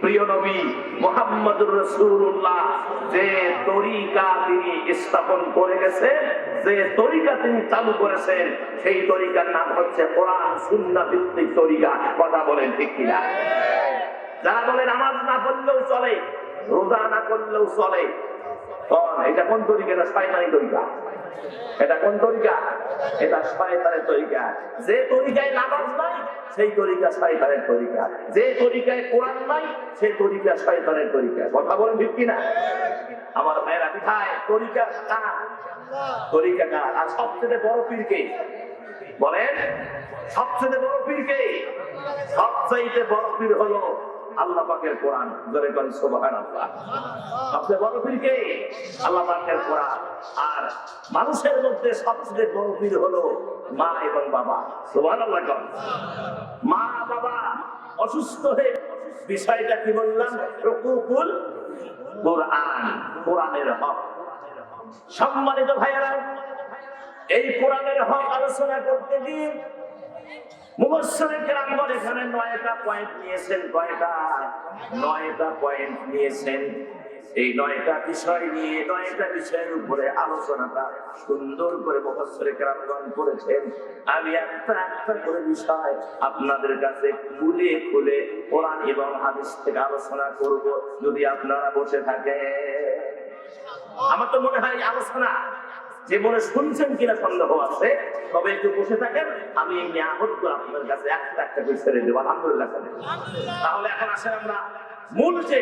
প্রিয় নবী মুহাম্মদুর রাসূলুল্লাহ যে তরিকা তিনি স্থাপন করে গেছেন, যে তরিকা তিনি চালু করেছেন, সেই তরিকার নাম হচ্ছে কোরআন সুন্নাহ ভিত্তিক তরিকা। কথা বলেন ঠিক কিনা? যারা বলে নামাজ না পড়লেও চলে, রোজা না করলেও চলে, এটা কোন তরিকা? এটা শয়তানি তরিকা। এটা কোন তরিকা? এটা শয়তানের তরিকা। যে তরিকায় নামাজ নাই সেই তরিকা শয়তানের তরিকা, যে তরিকায় কোরআন নাই সেই তরিকা শয়তানের তরিকা। কথা বলেন ঠিক কিনা? আমার ভাইয়েরা, কোথায় তরিকা কার? তরিকা কার? আর সবচেয়ে বড় পীর কে? বলেন, সবচেয়ে বড় পীর কে? সবচেয়ে বড় পীর হলো আল্লাহ পাকের কোরআন। জোরে বলেন সুবহানাল্লাহ। সবচেয়ে বড় পীর কে? আল্লাহ পাকের কোরআন। আর মানুষের মধ্যে সবচেয়ে বড় পীর হলো মা এবং বাবা। সুবহানাল্লাহ। মা বাবা অসুস্থ হয়ে, বিষয়টা কি বললাম? হুকুকুল কোরআন, কোরআনের হক। সম্মানিত ভাইয়েরা, এই কোরআনের হক আলোচনা করতে গিয়ে মুফাসসিরিন কেরামগণ এখানে 9টা পয়েন্ট নিয়েছেন। কয়টা? 9টা পয়েন্ট নিয়েছেন। এই 9টা বিষয় নিয়ে 9টা বিষয়ের উপরে আলোচনাটা সুন্দর করে মুফাসসিরিন কেরামগণ করেছেন। আমি একটা একটা করে বিষয় আপনাদের কাছে খুলে খুলে কোরআন এবং হাদিস থেকে আলোচনা করব, যদি আপনারা বসে থাকেন। আমার তো মনে হয় আলোচনা যে মনে শুনছেন কিনা সন্দেহ আছে, তবে একটু বসে থাকেন, আমি এই নিয়ামত করে আপনাদের কাছে একটা একটা করে ছেড়ে দেবো। আলহামদুলিল্লাহ। তাহলে এখন আসেন আমরা মূল যে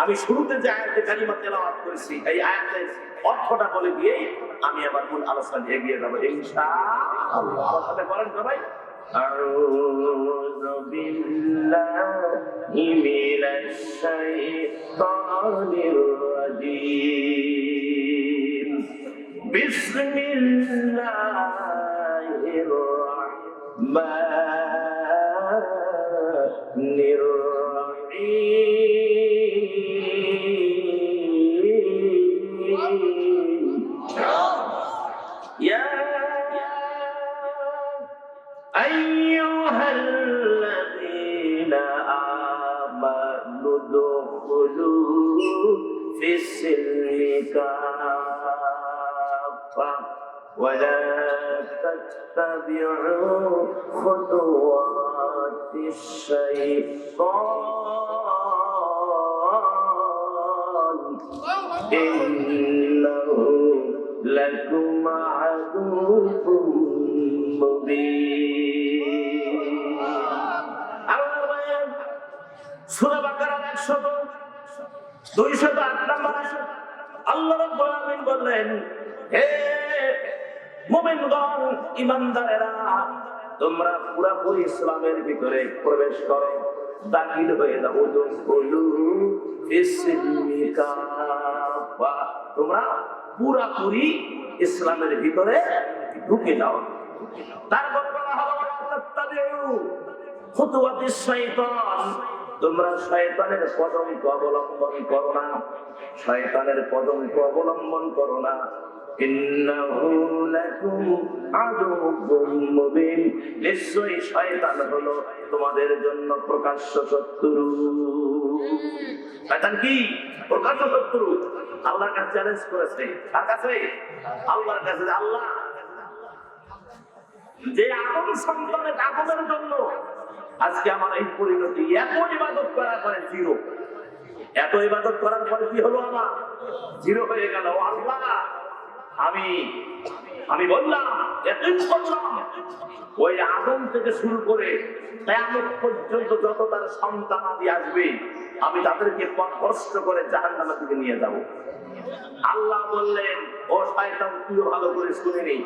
আমি শুরুতে যে আয়াতে কালিমা তেলাওয়াত করেছি, এই আয়াতের অর্থটা বলে দিয়েই আমি আবার মূল আলোচনা এগিয়ে যাবো ইনশাআল্লাহ। আমার সাথে বলেন সবাই, আউযু বিল্লাহি মিনাশ শাইতানির রাজীম। বিসমিল্লাহির রাহমানির রাহিম। ইয়া আইয়ুহাল্লাযীনা আমানু দুখুলু ফিস-সিলমি কাফা ওয়া লা তাত্তাবি'উ খুতুওয়াতিশ-শাইতান ইন্নাহু লাকুম আদুউম মুবিন। সূরা বাকারার 208 নম্বর আয়াত আল্লাহ রাব্বুল আলামিন বললেন, হে মুমিনগণ, ঈমানদারেরা, তোমরা পুরোপুরি ইসলামের ভিতরে প্রবেশ করো, দাখিল হয়ে যাও। উদখুলু ফিস-সিলমি কাফা, তোমরা পুরোপুরি ইসলামের ভিতরে ঢুকে যাও। তারপর বলা হলো তাত্তাবিউ খুতুওয়াতিশ শাইতান, তোমরা শয়তানের পদঙ্ক অবলম্বন করো না, শয়তানের পদঙ্ক অবলম্বন করো না। ইন্নাহু লাকুম আদুউম মুবিন, নিশ্চয়ই শয়তান হলো তোমাদের জন্য প্রকাশ্য শত্রু। শয়তান কি? প্রকাশ্য শত্রু। আল্লাহর কাছে চ্যালেঞ্জ করেছে। কার কাছে? আল্লাহর কাছে। আল্লাহ যে আদম সন্তানের আদমের জন্য আজকে আমার এই পরিণতি, এত ইবাদত করার পরে জিরো, এত ইবাদত করার পরে কি হলো? আমার জিরো হয়ে গেল। আল্লাহ, আমি বললাম, এতই করলাম, ওই আদম থেকে শুরু করে কিয়ামত পর্যন্ত যত তার সন্তান আদি আসবে, আমি তাদেরকে পথভ্রষ্ট করে জাহান্নামের দিকে নিয়ে যাব। আল্লাহ বললেন, ও শয়তান, তুই ভালো করে শুনে নি,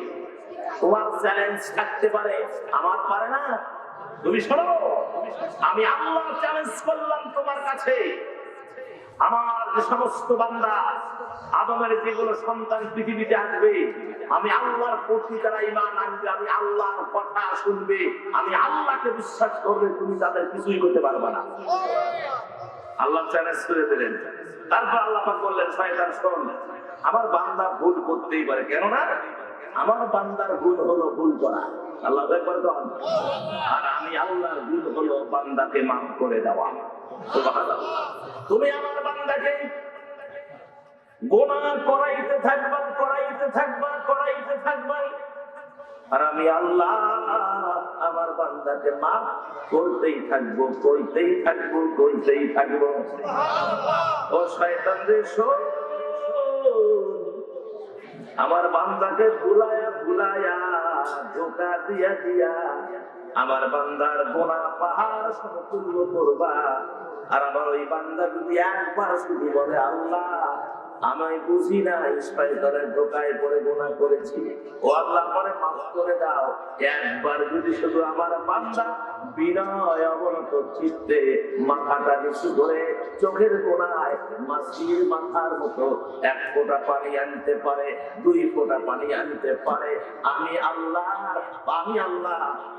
তোমার চ্যালেঞ্জ থাকতে পারে, আমার পারে না। তুমি শোনো, আমি আল্লাহ চ্যালেঞ্জ করলাম তোমার কাছে, আমার যে সমস্ত বান্দা আদমের যেগুলো সন্তান পৃথিবীতে আসবে, আমি আল্লাহর প্রতি তারা ঈমান আনবে, আমি আল্লাহর কথা শুনবে, আমি আল্লাহকে বিশ্বাস করবে, তুমি তাদের কিছুই করতে পারবে না। আল্লাহ চ্যালেঞ্জ করে দিলেন। তারপর আল্লাহ পাক বললেন, শয়তান শোন, আমার বান্দা ভুল করতেই পারে, কেননা আমার বান্দার ভুল হলো ভুল করা। আল্লাহ একবার তো, আর আমি আল্লাহর ভুল হলো বান্দাকে মাফ করে দেওয়া। সুবহানাল্লাহ। তুমি আমার বান্দাকে গুনাহ করাইতে থাকবা, করাইতে থাকবা, করাইতে থাকবা, আর আমি আল্লাহ আমার বান্দাকে মাফ করতেই থাকবো, করতেই থাকবো, করতেই থাকবো। ও শয়তান রে শোন, আমার বান্দাকে ভুলায়া ভুলায়া ধোঁকা দিয়া দিয়া আমার বান্দার গোনা পাহাড় সমতুল্য করবা। আর আমার ওই বান্দা যদি একবার শুধু বলে আল্লাহ আমি বুঝি না শয়তানের ধোঁকায় পড়ে গুনাহ করেছি, ও আল্লাহ আমারে মাফ করে দাও, একবার যদি শুধু আমার বান্দা বিনয় অবনত চিত্তে মাথাটা নিচু করে চোখের কোণায় মাছির মাথার মতো এক ফোঁটা পানি আনতে পারে, দুই ফোঁটা পানি আনতে পারে, আমি আল্লাহ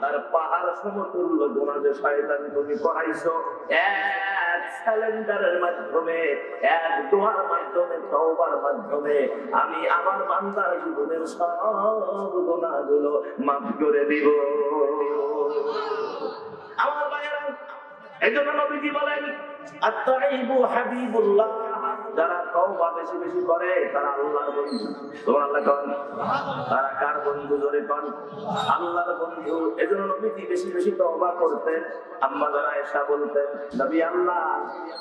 তার পাহাড় সমতুল্য গুনাহ যে শয়তান তুমি করাইছো, এক সিলিন্ডারের মাধ্যমে, এক দোয়ার মাধ্যমে, তওবার মাধ্যমে আমি আমার বান্দার জীবনের সব গুনাহগুলো মাফ করে দিব। আমার ভাইয়েরা, এজন্য নবীজি বলেন আত-তাইবু হাবিবুল্লাহ, যারা তওবা বেশি বেশি করে তারা আল্লাহর বন্ধু। সুবহানাল্লাহ কোন, তারা কার বন্ধু? জোরে কোন, আল্লাহর বন্ধু। এজন্য নবীজি বেশি বেশি তওবা করতেন। আম্মা যারা আয়েশা বলতেন, নবী আল্লাহ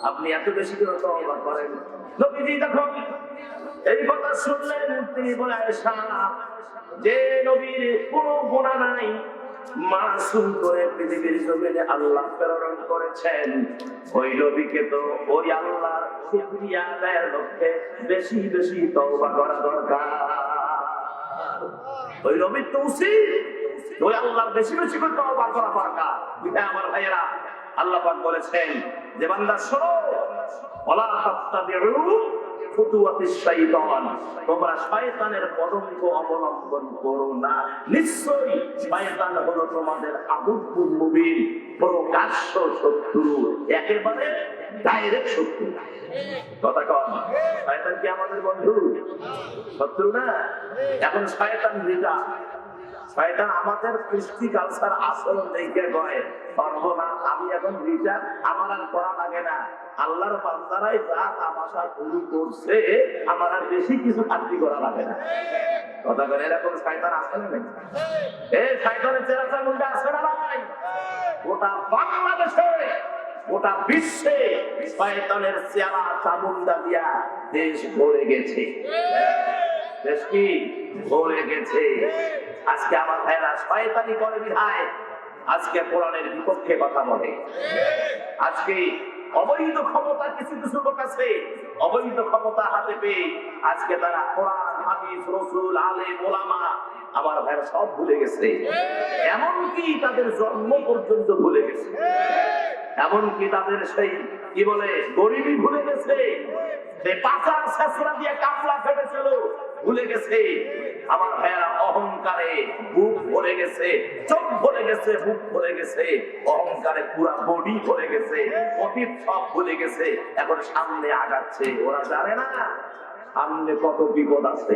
আপনি এত বেশি করে তওবা করেন। নবীজি যখন এই কথা শুনলেন তিনি বলে, আয়েশা যে নবীর কোনো গুনাহ নাই, মাসুম করে পৃথিবীর জমিনে আল্লাহ প্রেরণ করেছেন, ওই নবীকে তো ওই আল্লাহর শুকরিয়া আদায়ের লক্ষ্যে বেশি বেশি তওবা করা দরকার। ওই নবীর তো উচিত ওই আল্লাহর বেশি বেশি করে তওবা করা দরকার। আমার ভাইয়েরা, আল্লাহ পাক বলেছেন যে বান্দা শোনো, ওয়ালা তাত্তাবিউ খুতুওয়াতিশ শাইতান, তোমরা শয়তানের পদঙ্ক অবলম্বন করো না, নিশ্চয়ই শয়তান হলো তোমাদের আদুউল মুবিন, প্রকাশ্য শত্রু, একেবারে ডাইরেক্ট শত্রু। কথা কন, শয়তান কি আমাদের বন্ধু? শত্রু না। এখন শয়তান রিটা, শয়তান আমাদের কৃষ্টি কালচার আচরণ দেখে কয় সর্বনাশ, আমি এখন রিটা, আমার আর করা লাগে না, আল্লাহর বান্দারাই যা তামাশা শুরু করছে, আমার আর বেশি কিছু খাতি করা লাগে না। কথা বলে এরকম শয়তান আছে না নাই? এই শয়তানের চেরাচা মুন্ডা আছে না নাই? গোটা বাংলাদেশে, গোটা বিশ্বে শয়তানের চেরা চামুন্ডা দিয়া দেশ ভরে গেছে। দেশ কি ভরে গেছে? আজকে আমার ভাইরা শয়তানি করে বিধায় আজকে কোরআনের বিপক্ষে কথা বলে। আজকে অবৈধ ক্ষমতা কিছু কিছু লোক আছে, অবৈধ ক্ষমতা হাতে পেয়ে আজকে তারা কোরআন, হাদিস, রাসূল, আলেম, ওলামা আমার ভাইরা সব ভুলে গেছে। এমনকি তাদের জন্ম পর্যন্ত ভুলে গেছে, এমনকি তাদের সেই কি বলে গরিবই ভুলে গেছে, যে পাচার শেষরা দিয়ে কাপলা ফেটেছিল ভুলে গেছে। আমার ভাইয়েরা অহংকারে বুক ভরে গেছে, চোখ ভরে গেছে, বুক ভরে গেছে, অহংকারে পুরা বডি ভরে গেছে, অতীত সব ভুলে গেছে। এখন সামনে আগাচ্ছে, ওরা জানে না সামনে কত বিপদ আছে,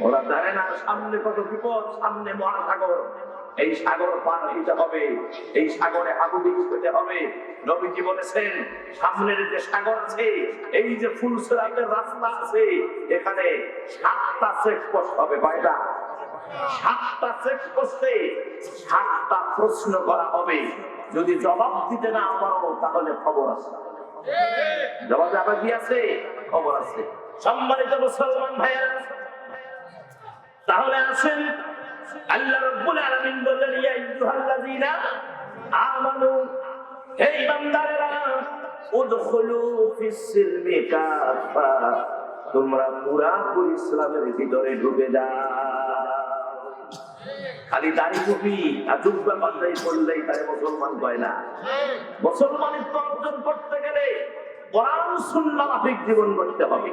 ওরা জানে না সামনে কত বিপদ, সামনে মহাসাগর, এই সাগর পার হইতে হবে, এই সাগরে হাবুডুবু খেতে হবে। নবীজি বলেছেন সামনের যে সাগর আছে, এই যে ফুলসরাতের রাস্তা আছে, এখানে 7টা চেকপোস্ট হবে। কয়টা? 7টা চেকপোস্টে 7টা প্রশ্ন করা হবে। যদি জবাব দিতে না পারো তাহলে খবর আছে, জবাব আবার কি আছে? খবর আছে। সম্মানিত মুসলমান ভাইয়েরা, তাহলে আসেন আল্লাহ রাব্বুল আলামিন বলেন, ইয়া আইয়ুহাল্লাযীনা আমানু, হে ঈমানদারেরা, উদখুলু ফিস সিলমি কাফা, তোমরা পুরাপুরি ইসলামের ভিতরে ঢুকে যাও। খালি দাড়ি টুপি আর জুব্বা পাঞ্জাবি পরলেই তারে মুসলমান কয় না। মুসলমানিত্ব অর্জন করতে গেলে কোরআন সুন্নাহ মাফিক জীবন গড়তে হবে।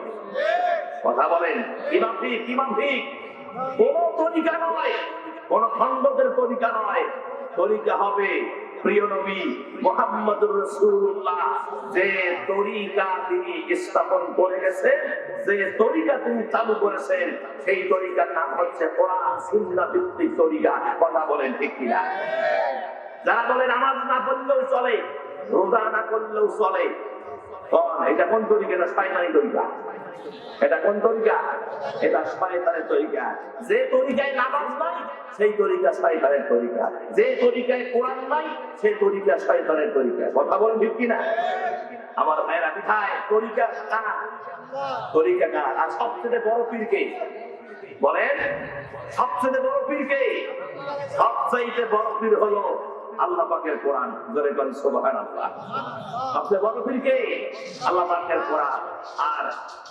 কথা বলেন, কি মাফিক? কি মাফিক? কোন তরিকা নয়, কোন খণ্ডকের তরিকা নয়। তরিকা হবে প্রিয় নবী মুহাম্মদুর রাসূলুল্লাহ যে তরিকা তিনি স্থাপন করে গেছেন, যে তরিকা তিনি চালু করেছেন, সেই তরিকার নাম হচ্ছে কোরআন সুন্নাহ ভিত্তিক তরিকা। কথা বলেন ঠিক কিনা? যারা বলে নামাজ না পড়লেও চলে, রোজা না করলেও চলে। এটা কোন তরিকা? এটা শয়তানি তরিকা। এটা কোন তরিকা? এটা শয়তানের তরিকা। যে তরিকায় নামাজ নাই সেই তরিকা শয়তানের তরিকা, যে তরিকায় কোরআন নাই সেই তরিকা শয়তানের তরিকা। কথা বলেন ঠিক কিনা? আমার ভাইরা কোথায়? তরিকা কার? তরিকা কার? আর সবচেয়ে বড় পীর কে? বলেন, সবচেয়ে বড় পীর কে? সবচেয়ে বড় পীর হলো আল্লাহ পাকের কোরআন। জোরে বলেন সুবহানাল্লাহ। সবচেয়ে বড় পীর কে? আল্লাহ পাকের কোরআন। আর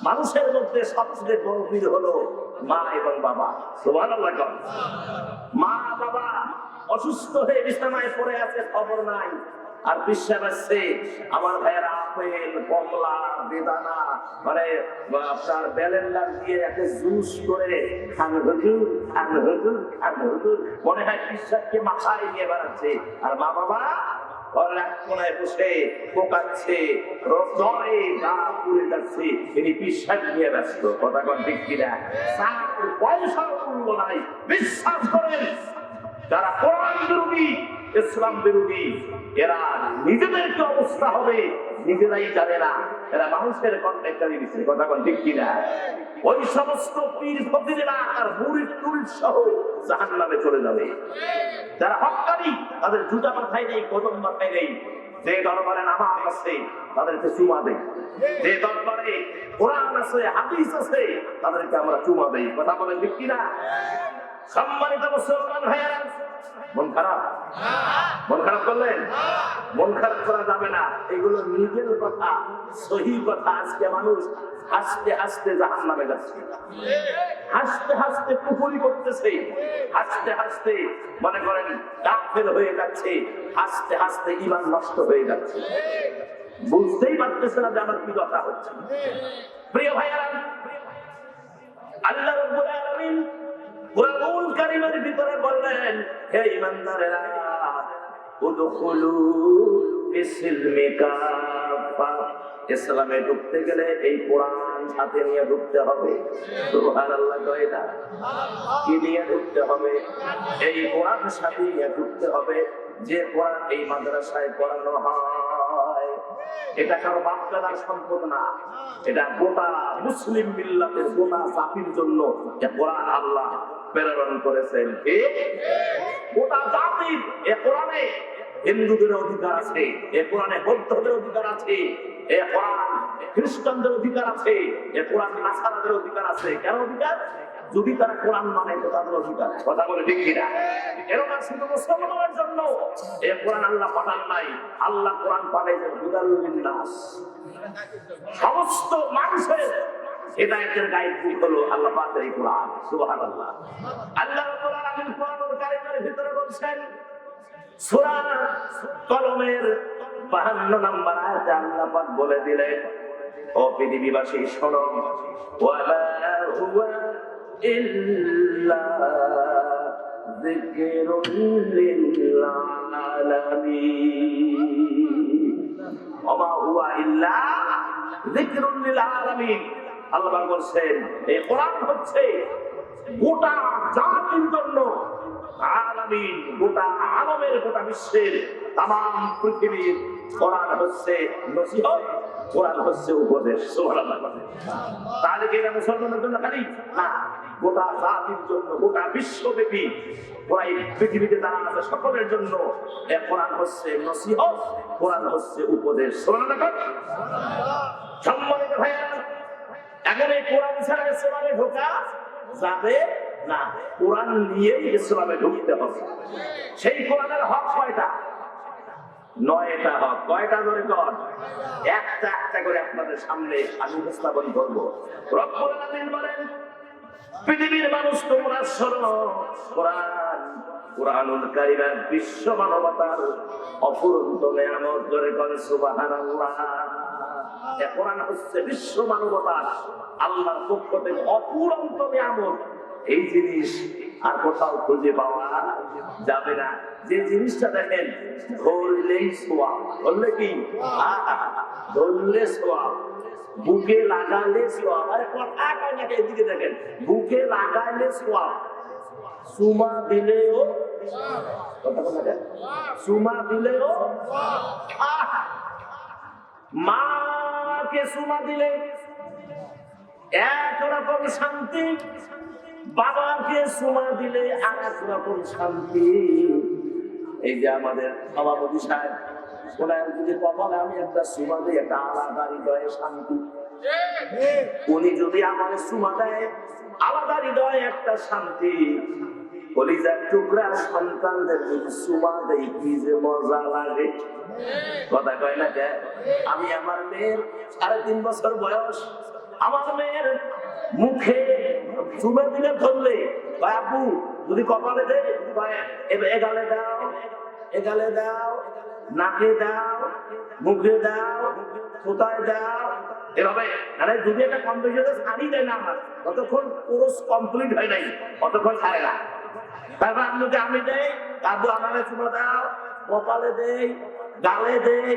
মানুষের মধ্যে সবচেয়ে বড় পীর হলো মা এবং বাবা। সুবহানাল্লাহ। মা বাবা অসুস্থ হয়ে বিছানায় পড়ে আছে, খবর নাই, আর বিশ্বাস আসছে আমার ভাইয়েরা আপেল, কমলা, বেদানা মানে আপনার ব্যালেন্ডার দিয়ে একটা জুস করে খান হুজুর, খান হুজুর, খান হুজুর, মনে হয় বিশ্বাসকে মাথায় নিয়ে বেড়াচ্ছে। আর মা বাবা ঘরের এক কোনায় বসে পোকাচ্ছে, জ্বরে গা পুড়ে যাচ্ছে, তিনি বিশ্বাস নিয়ে ব্যস্ত। কথা কোন ঠিক কিনা? পয়সার মূল্য নাই। বিশ্বাস করেন, যারা কোরআন বিরোধী, ইসলাম বিরোধী, এরা নিজেদেরকে অবস্থা হবে নিজেরাই জানে না, এরা মানুষের কন্ট্রাক্টরি দিচ্ছে। কথা কোন ঠিক কিনা? ওই সমস্ত পীর ফকিরেরা আর মুরিদ টুরিদ সহ জাহান্নামে চলে যাবে। যারা হক্কানি, তাদের জুতা মাথায় নেই, কদম মাথায় নেই। যে দরবারে নামাজ আছে তাদেরকে চুমা দেয়, যে দরবারে কোরআন আছে, হাদিস আছে, তাদেরকে আমরা চুমা দেই। কথা বলেন ঠিক কিনা? সম্মানিত মুসলমান ভাইয়েরা, মন খারাপ? মন খারাপ করলেন? মন খারাপ করা যাবে না। এগুলো নিজের কথা, সহি কথা। আজকে মানুষ হাসতে হাসতে জাহান্নামে যাচ্ছে, হাসতে হাসতে পুকুরি করতেছে, হাসতে হাসতে মনে করেন কাফের হয়ে যাচ্ছে, হাসতে হাসতে ঈমান নষ্ট হয়ে যাচ্ছে, বুঝতেই পারতেছে না যে আমার কি কথা হচ্ছে। প্রিয় ভাইয়েরা, আল্লাহ রাব্বুল আলামিন কুরআনুল কারীমের ভিতরে বললেন, হে ঈমানদারেরা, উদখুলু ফিসিলমি কাফা। ইসলামে ঢুকতে গেলে এই কোরআন সাথে নিয়ে ঢুকতে হবে। সুবহানাল্লাহ। কয়টা? কি নিয়ে ঢুকতে হবে? এই কোরআন সাথে নিয়ে ঢুকতে হবে। যে কোরআন এই মাদ্রাসায় পড়ানো হয়, এটা কারো বাপদাদার সম্পদ না, এটা গোটা মুসলিম মিল্লাতের, গোটা জাতির জন্য কোরআন আল্লাহ প্রেরণ করেছেন। গোটা জাতির এ কোরআনে হিন্দুদের অধিকার আছে, এ কোরআনে বৌদ্ধদের অধিকার আছে, এ কোরআন খ্রিস্টানদের অধিকার আছে, এ কোরআন নাসারাদের অধিকার আছে। কেন অধিকার? যদি তারা কোরআন মানে তো তাদের অধিকার। কথা বলে ঠিক কিনা? এরকম শুধু মুসলমানের জন্য এ কোরআন আল্লাহ পাঠান নাই। আল্লাহ কোরআন পাঠাইছেন হুদাল লিন্নাস, সমস্ত মানুষের হেদায়েতের গাইড বুক হলো আল্লাহ পাকের এই কোরআন। সুবহানাল্লাহ। আল্লাহ রাব্বুল আলামিন কোরআনুল কারীমের ভিতরে বলছেন, সূরা কলমের 52 নম্বর আয়াতে আল্লাহ পাক বলে দিলেন, ও পৃথিবীবাসী শোনো, ওয়ালা হুয়া ইল্লা যিকরুল লিল আলামিন, ওমা হুয়া ইল্লা যিকরুল লিল আলামিন। আল্লাহ পাক বলেন, এই কোরআন হচ্ছে গোটা জাতির জন্য, আলামিন গোটা আলমের, গোটা বিশ্বের, তামাম পৃথিবীর। কোরআন হচ্ছে নসিহত, কোরআন হচ্ছে উপদেশ। সুবহানাল্লাহ। তাহলে কি এটা মুসলমানদের জন্য খালি না, গোটা জাতির জন্য, গোটা বিশ্বব্যাপী পুরাই পৃথিবীতে যারা আছে সকলের জন্য কোরআন হচ্ছে নসিহত, কোরআন হচ্ছে উপদেশ। সুবহানাল্লাহ। সম্মানিত ভাইয়েরা, এখন এই কোরআন ছাড়া ইসলামে ঢোকা যাবে না, কোরআন নিয়েই ইসলামে ঢুকতে হবে। সেই কোরআনের হক কয়টা? 9টা হক। কয়টা ধরে কর? একটা একটা করে আপনাদের সামনে আমি উপস্থাপন করব। রব্বুল আলামিন বলেন, পৃথিবীর মানুষ তোমরা শোনো, কোরআন, কোরআনুল কারীম বিশ্ব মানবতার অফুরন্ত নেয়ামত। ধরে কর সুবহানাল্লাহ। এই কোরআন হচ্ছে বিশ্ব মানবতার আল্লাহর পক্ষ থেকে অফুরন্ত নেয়ামত। এই জিনিস আর কোথাও খুঁজে পাওয়া যাবে না। যে জিনিসটা দেখেন ধরলেই সোয়াব, ধরলে কি? ধরলে সোয়াব, বুকে লাগালে সোয়াব। আরে কথা কয় না, এদিকে দেখেন, বুকে লাগাইলে সোয়াব, সুমা দিলেও, কথা বলা যায়, সুমা দিলেও মাকে চুমা দিলে একরকম শান্তি, বাবাকে চুমা দিলে আর একরকম শান্তি। এই যে আমাদের সভাপতি সাহেব, ওনার যদি কপালে আমি একটা চুমা দিই, একটা আলাদা হৃদয়ে শান্তি। উনি যদি আমার চুমা দেয়, আলাদা হৃদয়ে একটা শান্তি। কলিজার টুকরা সন্তানদের যদি চুমা দেই, কি যে মজা লাগে, কথা কয় না কে? আমি আমার মেয়ের 3.5 বছর বয়স, আমার মেয়ের মুখে চুমা দিলে ধরলে, আপু যদি কপালে দেয়, এগালে দাও, এগালে দাও, নাকে দাও, মুখে দাও, কোথায় দাও, এভাবে। মানে যদি একটা কম্পিটিশনে ছাড়ি দেয় না, আমার ততক্ষণ কোর্স কমপ্লিট হয় নাই, ততক্ষণ ছাড়ে না। তারপর আপনাকে আমি দেই, আবু আমাকে চুমা দাও, কপালে দেই, গালে দেই,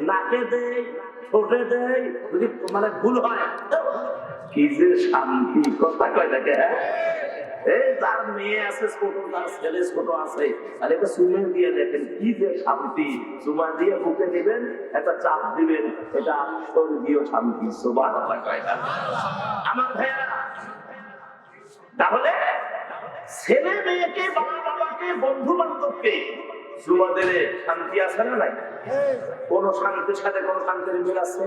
নাকে দেই, ঠোঁটে দেই, যদি মানে ভুল হয়, কি যে শান্তি, কথা কয় দেখে। এই যার মেয়ে আছে ছোট, তার ছেলে ছোট আছে, আর এটা চুমে দিয়ে দেখেন কি যে শান্তি। চুমা দিয়ে বুকে দিবেন, একটা চাপ দিবেন, এটা স্বর্গীয় শান্তি। সুবহানাল্লাহ কয় না? আমার ভাইয়া, তাহলে ছেলে মেয়েকে, বাবাকে, বন্ধু বান্ধবকে চুমা দিলে শান্তি আছে না নাই? কোন শান্তির সাথে কোন শান্তির মিল আছে?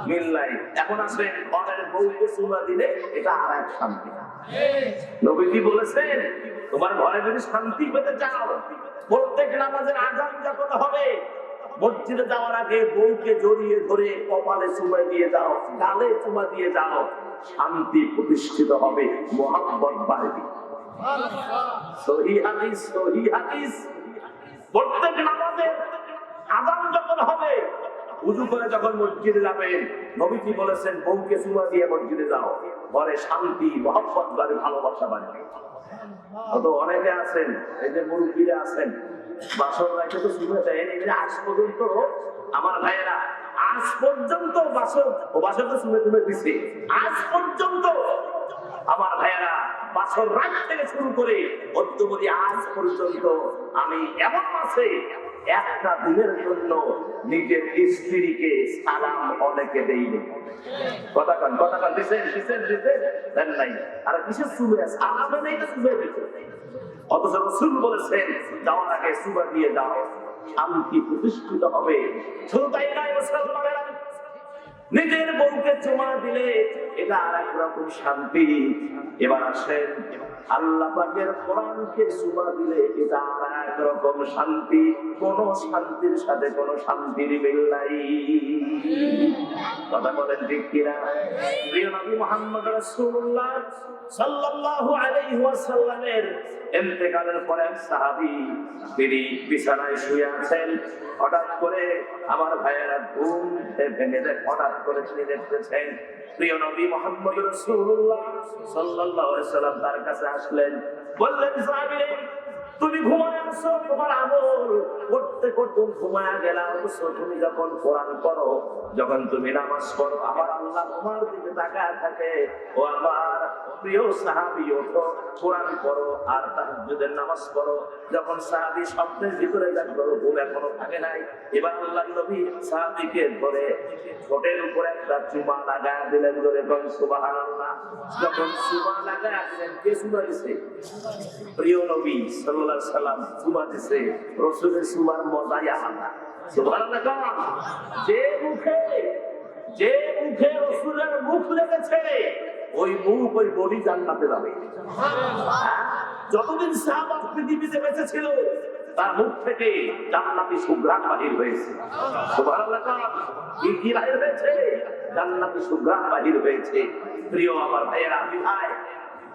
মিল নাই। এখন আসলে ঘরের বউকে চুমা দিলে এটা আর এক শান্তি। নবীজি বলেছেন, তোমার ঘরে যদি শান্তি পেতে চাও, প্রত্যেক নামাজের আযান যখন হবে, মসজিদে যাওয়ার আগে বউকে জড়িয়ে ধরে কপালে চুমা দিয়ে যাও, গালে চুমা দিয়ে যাও, শান্তি প্রতিষ্ঠিত হবে, মহব্বত বাড়বে। সহিহ হাদিস, সহিহ হাদিস। প্রত্যেক নামাজের আযান যখন হবে, উযু করে যখন মসজিদে যাবেন, নবীজি বলেছেন বউকে চুমা দিয়ে মসজিদে যাও, ঘরে শান্তি, মহব্বত বাড়বে, ভালোবাসা বাড়বে। তো অনেকে আছেন, এই যে মুরব্বীরা আছেন, বাসর রাখে তো চুমা দেয়, আজ পর্যন্ত আমার ভাইয়েরা, আজ পর্যন্ত বাসর তো চুমে চুমে দিছে, আজ পর্যন্ত আমার ভাইয়েরা বাসর রাত থেকে শুরু করে অদ্যবধি আজ পর্যন্ত আমি এমন আছে একটা দিনের জন্য নিজের স্ত্রীকে সালাম অনেকে দেইনি। কথা কান দিছেন দেন নাই। আর কিসের চুমে সালামে নেই, তো চুমে দিচ্ছে। অথচ রাসূল বলেছেন যাওয়ার আগে চুমা দিয়ে যাও, শান্তি প্রতিষ্ঠিত হবে। শুধু তাই নয়, মুসলমানেরা, নিজের বউকে চুমা দিলে এটা আর এক রকম শান্তি। এবার আসেন, আল্লাহ পাকের কোরআনকে চুমা দিলে এটা আর এক রকম শান্তি। কোন শান্তির সাথে কোন শান্তির মিল নাই। কথা বলেন ঠিক কিনা? প্রিয় নবী মুহাম্মদ রাসূলুল্লাহ সাল্লাল্লাহু আলাইহি ওয়াসাল্লামের ইন্তেকালের পরে এক সাহাবী, তিনি বিছানায় শুয়ে আছেন, হঠাৎ করে আমার ভাইয়েরা ঘুম ভেঙে যায়। হঠাৎ করে তিনি দেখতেছেন প্রিয় নবী মুহাম্মদ রাসূলুল্লাহ সাল্লাল্লাহু আলাইহি ওয়াসাল্লাম তার কাছে আসলেন, বললেন, সাহাবী রে, তুমি ঘুমায় আছো, তোমার আমল করতে করতে ঘুমায় গেলা। তুমি যখন কোরআন পড়ো, যখন তুমি নামাজ পড়ো, আমার আল্লাহ তোমার দিকে তাকায় থাকে। ও আমার প্রিয় সাহাবী, ওঠো, কোরআন পড়ো আর তাহাজ্জুদের নামাজ পড়ো। যখন সাহাবী স্বপ্নের ভিতরে দেখলো ঘুম এখনো থাকে নাই, এবার আল্লাহ নবী সাহাবীকে ধরে ঠোঁটের উপরে একটা চুমা লাগায় দিলেন, ধরে বলেন সুবহানাল্লাহ। যখন চুমা লাগায় দিলেন, কে চুমা দিছে? প্রিয় নবী সাল্লাল্লাহু আলাইহি সাল্লাম চুমা দিছে। রাসূলের চুমার মজাই আলাদা। সুবহানাল্লাহ। যে মুখে রাসূলের মুখ লেগেছে, ওই মুখ, ওই বডি জান্নাতে যাবে। যতদিন সাহাবা পৃথিবীতে বেঁচে ছিল, তার মুখ থেকে জান্নাতি সুঘ্রাণ বাহির হয়েছে। সুবহানাল্লাহ। কি বাহির হয়েছে? জান্নাতি সুঘ্রাণ বাহির হয়েছে। প্রিয় আমার ভাইয়েরা, ভাই,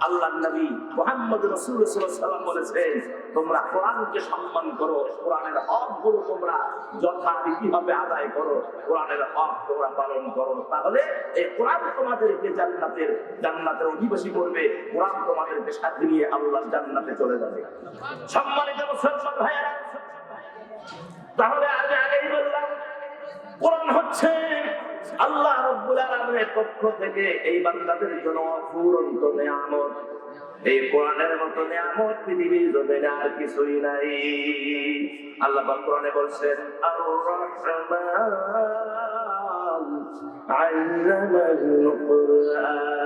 আল্লাহর নবী মুহাম্মদ রাসূলুল্লাহ সাল্লাল্লাহু আলাইহি ওয়াসাল্লাম বলেছেন, তোমরা কোরআনকে সম্মান করো, কোরআনের হকগুলো তোমরা যথারীতিভাবে আদায় করো, কোরআনের হক তোমরা পালন করো, তাহলে এই কোরআন তোমাদেরকে জান্নাতের অধিবাসী করবে। কোরআন তোমাদেরকে সাথে নিয়ে আল্লাহর জান্নাতে চলে যাবে। সম্মানিত মুসলমান ভাইয়েরা, তাহলে আমি আগেই বললাম, কোরআন হচ্ছে আল্লাহ রাব্বুল আলামিনের পক্ষ থেকে এই বান্দাদের জন্য অফুরন্ত নিয়ামত। এই কোরআনের মতো নিয়ামত পৃথিবীর জমিনে আর কিছুই নাই। আল্লাহ পাক কোরআনে বলছেন, আর রহমান আল্লামাল কুরআন।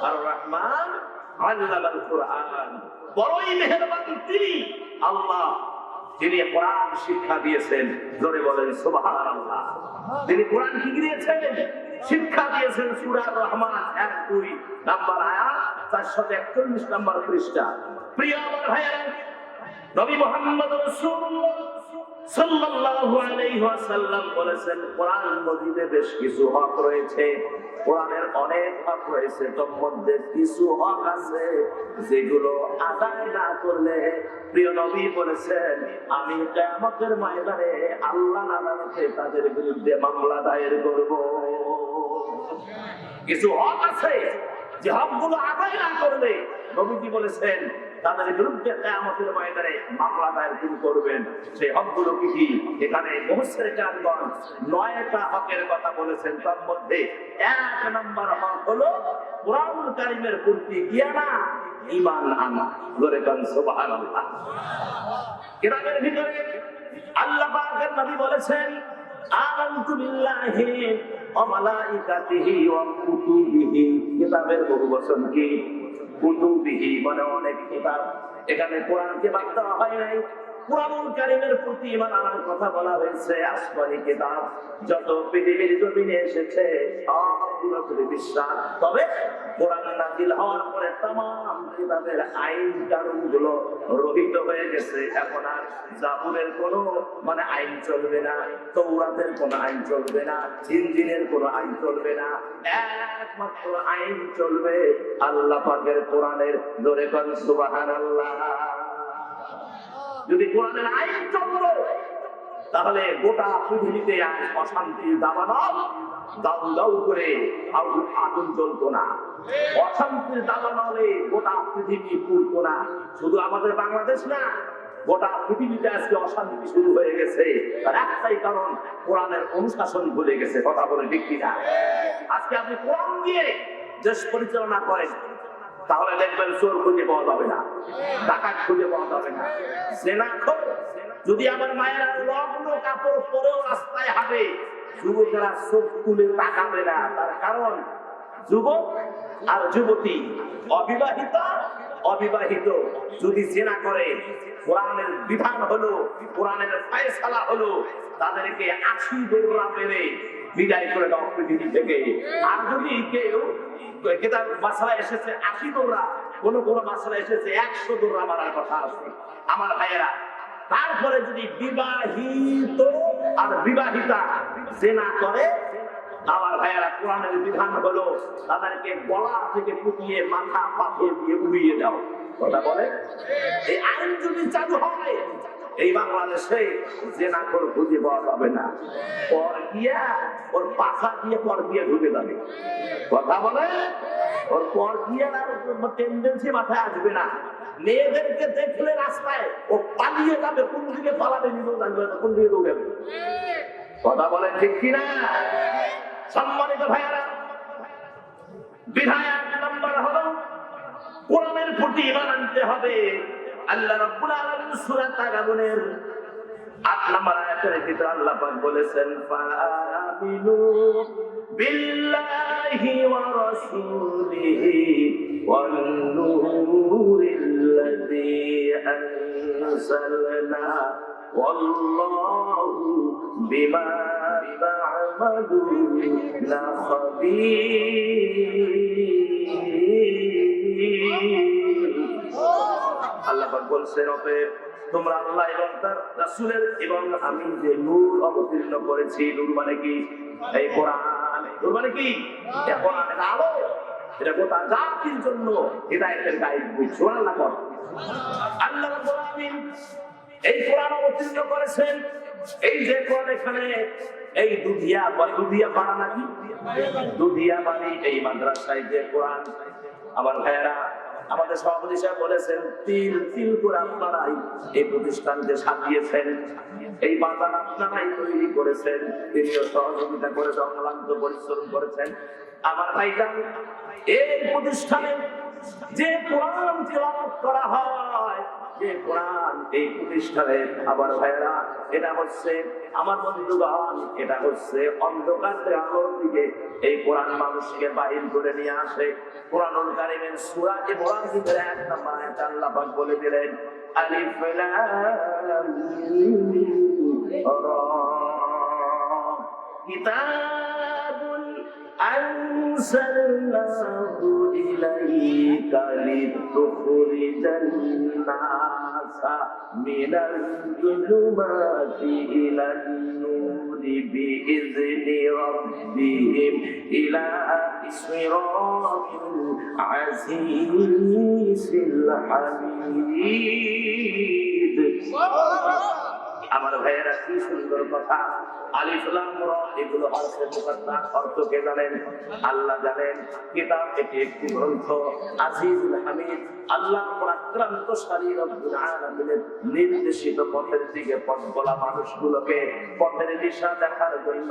আর রহমান আল্লামাল কুরআন। বড়ই মেহেরবান তিনি আল্লাহ, যিনি কোরআন শিক্ষা দিয়েছেন। জোরে বলেন সুবহানাল্লাহ। তিনি কোরআন কি দিয়েছেন? শিক্ষা দিয়েছেন। সূরা রহমান 1-2 নাম্বার আয়াত, 441 নাম্বার পৃষ্ঠা। প্রিয় আমার ভাইয়েরা, নবী মুহাম্মদ রাসূলুল্লাহ সাল্লাল্লাহু আলাইহি ওয়াসাল্লাম বলেছেন, কোরআন মজিদে বেশ কিছু হক রয়েছে। কোরআনের অনেক হক রয়েছে, তার মধ্যে কিছু হক আছে যেগুলো আদায় না করলে, প্রিয় নবী বলেছেন, আমি কিয়ামতের ময়দানে আল্লাহর আদালতে তাদের বিরুদ্ধে মামলা দায়ের করব। কিছু হক আছে যে হকগুলো আদায় না করলে নবীজি বলেছেন তাদের বিরুদ্ধে কিয়ামতের ময়দানে মামলা দায়ের করবেন। সেই হকগুলো কি কি? এখানে মুফাসসির কেরামগণ 9টা হকের কথা বলেছেন। তার মধ্যে 1 নম্বর হক হলো কোরআনুল কারীমের প্রতি জ্ঞানা, ঈমান আনা। জোরে বলেন সুবহানাল্লাহ। কিতাবের ভিতরে আল্লাহ পাকের নবী বলেছেন, আমানতু বিল্লাহি ওয়া মালাইকাতিহি ওয়া কুতুবিহি। কিতাবের বহুবচন কি? কুতুবিহি, মানে অনেক কিতাব। এখানে কোরআনকে বাদ দেওয়া হয় নাই। কোরআনুল কারীমের প্রতি ঈমান আনার কথা বলা হয়েছে। আসমানি কিতাব যত পৃথিবীর জমিনে এসেছে সবগুলোর প্রতি বিশ্বাস। তবে কোরআন নাযিল হওয়ার পরে तमाम কিতাবের আইন কানুনগুলো রহিত হয়ে গেছে। এখন আর জাবুরের কোনো মানে আইন চলবে না, তওরাতের কোনো আইন চলবে না, ইনজিলের কোনো আইন চলবে না। একমাত্র আইন চলবে আল্লাহ পাকের কোরআনের। জোরে বলেন সুবহানাল্লাহ। যদি কোরআনের আইন চলতো তাহলে গোটা পৃথিবীতে অশান্তি দাবানল দাউ দাউ করে আগুন জ্বলতো না। অশান্তির দাবানলে গোটা পৃথিবী পুড়তো না। শুধু আমাদের বাংলাদেশ না, গোটা পৃথিবীতে আজকে অশান্তি শুরু হয়ে গেছে। আর একটাই কারণ, কোরআনের অনুশাসন ভুলে গেছে। কথা বলে ঠিক কিনা? আজকে আপনি কোরআন দিয়ে দেশ পরিচালনা করেন, তাহলে দেখবেন চোর খুঁজে পাওয়া যাবে না, ডাকাত খুঁজে পাওয়া যাবে না, জেনাখোর। যদি আমার মায়েরা লগ্ন কাপড় পরেও রাস্তায় হাঁটে, যুবকেরা চোখ তুলে তাকাবে না। তার কারণ যুবক আর যুবতী, অবিবাহিত যদি জেনা করে, কোরআনের বিধান হলো, কোরআনের ফয়সালা হলো তাদেরকে 80 দৌড়া মেরে বিদায় করে দাও পৃথিবী থেকে। আর যদি কেউ কিতাব মাসলা এসেছে 80 দৌড়া, কোন কোন মাসলা এসেছে 100 দৌড়া মারার কথা আছে। আমার ভাইয়েরা, তারপরে যদি বিবাহিত আর বিবাহিতা জেনা করে, আমার ভাইয়েরা, কোরআনের বিধান হলো তাদেরকে গলা থেকে পুঁতিয়ে মাথা পাথর দিয়ে উড়িয়ে দাও। কথা বলে, এই আইন যদি চালু হয় এই বাংলাদেশে জেনাখোর খুঁজে পাওয়া যাবে না। পরকিয়া ওর পাখা দিয়ে পরকিয়া ঢুকে যাবে। কথা বলে, ওর পরকিয়ার টেন্ডেন্সি মাথায় আসবে না। মেয়েদেরকে দেখলে রাস্তায় ও পালিয়ে যাবে। কোন দিকে পালাবে নিজেও জানবে না, কোন দিকে দৌড়াবে। কথা বলে ঠিক কিনা? সম্মানিত ভাইয়ারা, বিধায় 1 নম্বর হলো কোরআনের প্রতি ঈমান আনতে হবে। আল্লাহ রাব্বুল আলামিন সূরা তাগাবুনের 8 নম্বর আয়াতের ভিতরে আল্লাহ পাক বলেছেন, ফাআমিনু বিল্লাহি ওয়া রাসূলিহি ওয়ান নূরিল্লাযী আনজালনা ওয়াল্লাহু বিমা তা'মালুনা খাবীর। আল্লাহ পাক বলছেন, অতএব তোমরা আল্লাহ এবং তার রাসূলের এবং আমি যে নূর অবতীর্ণ করেছি, নূর মানে কি? এই কোরআন। নূর মানে কি? এই কোরআনের আলো। এটা গোটা জাতির জন্য হিদায়াতের গাইড বুক। সুবহানাল্লাহ। আল্লাহ রাব্বুল আলামিন এই কোরআন অবতীর্ণ করেছেন। এই যে কোরআন, এখানে এই দুধিয়া পাড়া নাকি দুধিয়া বাড়ি, এই মাদ্রাসায় যে কোরআন, আমার ভাইয়েরা, আমাদের সভাপতি সাহেব বলেছেন, তিল করে আপনারাই এই প্রতিষ্ঠানকে সাজিয়েছেন, এই বাজার আপনারাই তৈরি করেছেন, তিনিও সহযোগিতা করে অক্লান্ত পরিশ্রম করেছেন। আমার ভাইজান, এই প্রতিষ্ঠানে যে কোরআন তিলাওয়াত করা হয়, যে কোরআন এই প্রতিষ্ঠানের আমার ভাইরা, এটা হচ্ছে আমার বন্ধুগণ, এটা হচ্ছে অন্ধকার থেকে আলোর দিকে এই কোরআন মানুষকে বাহির করে নিয়ে আসে। কোরআনুল কারীমের সূরা ইব্রাহিমের 1 নম্বর আয়াতে আল্লাহ পাক বলে দিলেন, আলিফ লাম মিম রা কিতাবুন আনসালনাহু ইলাইকা লিতুখরিজান নাসা মিনাল যুলুমাতি ইলান নূরি বিইذনি রাব্বিহিম ইলা সিরাতিল আজিজিল হামিদ। আমার ভাইয়েরা, কি সুন্দর কথা! আলিফ লাম রা এগুলো হরফে মুকাদ্দাস, অর্থ কে জানেন? আল্লাহ জানেন। কিতাব এটি একটি গ্রন্থ, আজিজুল হামিদ, আল্লাহ পরাক্রান্তশালী রব্বুল আলামিনের নির্দেশিত পথের দিকে পথগোলা মানুষগুলোকে পথের দিশা দেখার জন্য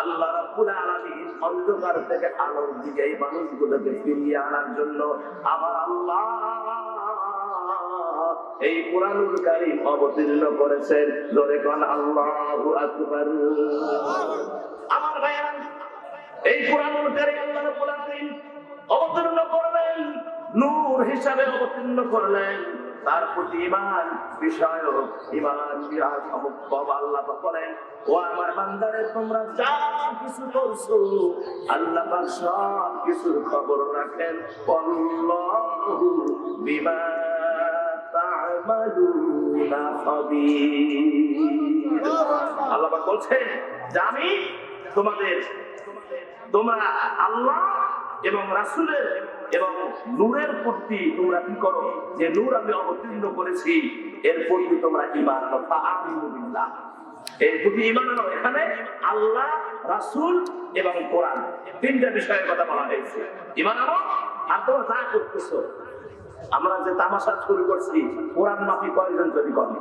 আল্লাহ রব্বুল আলামিন অন্ধকার থেকে আলোর দিকে এই মানুষগুলোকে ফিরিয়ে আনার জন্য আমার আল্লাহ এই কোরআনুল কারীম অবতীর্ণ করেছেন। জোরে কোন আল্লাহু আকবার। আমার ভাইরা, এই কোরআনুল কারীম আল্লাহ রাব্বুল আলামিন অবতীর্ণ করলেন, নূর হিসাবে অবতীর্ণ করলেন। তার প্রতি ঈমান বিষয়ক ঈমান বিরাজ সমুদ্ভব আল্লাহ পাক বলেন, ও আমার বান্দারে, তোমরা যা কিছু করছো আল্লাহ পাক সব কিছুর খবর রাখেন। আল্লাহু বিমা তা'মালুনা খাবীর। আল্লাহ পাক বলছেন যে আমি তোমরা আল্লাহ এবং রাসূলের এবং নূরের প্রতি তোমরা কি করো, যে নূর আমি অবতীর্ণ করেছি এর প্রতি তোমরা ঈমান আনো। ফাআমিনু বিল্লাহ, এর প্রতি ঈমান আনো। এখানে আল্লাহ, রাসূল এবং কোরআন তিনটা বিষয়ের কথা বলা হয়েছে। ঈমান আনো। আর তোমরা যা করতেছো, আমরা যে তামাশা শুরু করছি, কোরআন মাফি কয়জন যদি করে?